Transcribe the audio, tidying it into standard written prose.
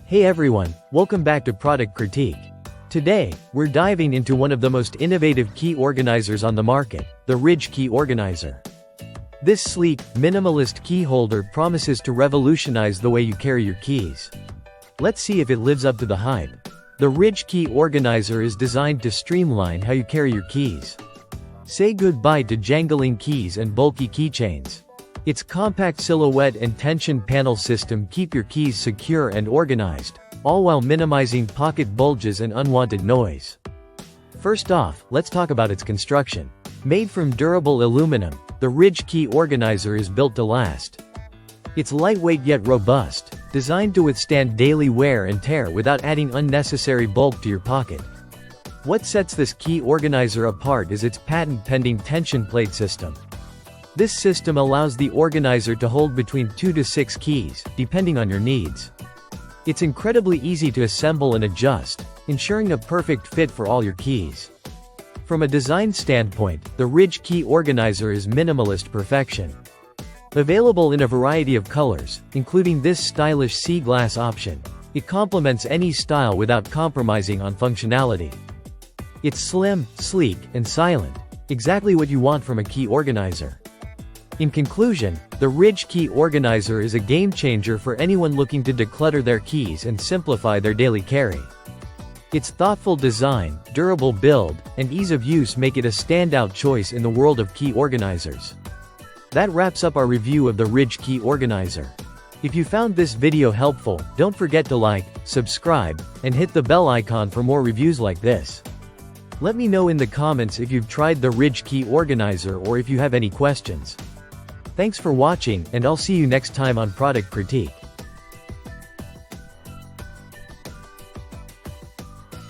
Hey everyone, welcome back to Product Critique. Today, we're diving into one of the most innovative key organizers on the market, the Ridge Key Organizer. This sleek, minimalist key holder promises to revolutionize the way you carry your keys. Let's see if it lives up to the hype. The Ridge Key Organizer is designed to streamline how you carry your keys. Say goodbye to jangling keys and bulky keychains. Its compact silhouette and tension panel system keep your keys secure and organized, all while minimizing pocket bulges and unwanted noise. First off, let's talk about its construction. Made from durable aluminum, the Ridge Key Organizer is built to last. It's lightweight yet robust, designed to withstand daily wear and tear without adding unnecessary bulk to your pocket. What sets this key organizer apart is its patent-pending tension plate system. This system allows the organizer to hold between 2 to 6 keys, depending on your needs. It's incredibly easy to assemble and adjust, ensuring a perfect fit for all your keys. From a design standpoint, the Ridge Key Organizer is minimalist perfection. Available in a variety of colors, including this stylish sea glass option, it complements any style without compromising on functionality. It's slim, sleek, and silent, exactly what you want from a key organizer. In conclusion, the Ridge Key Organizer is a game-changer for anyone looking to declutter their keys and simplify their daily carry. Its thoughtful design, durable build, and ease of use make it a standout choice in the world of key organizers. That wraps up our review of the Ridge Key Organizer. If you found this video helpful, don't forget to like, subscribe, and hit the bell icon for more reviews like this. Let me know in the comments if you've tried the Ridge Key Organizer or if you have any questions. Thanks for watching, and I'll see you next time on Product Critique.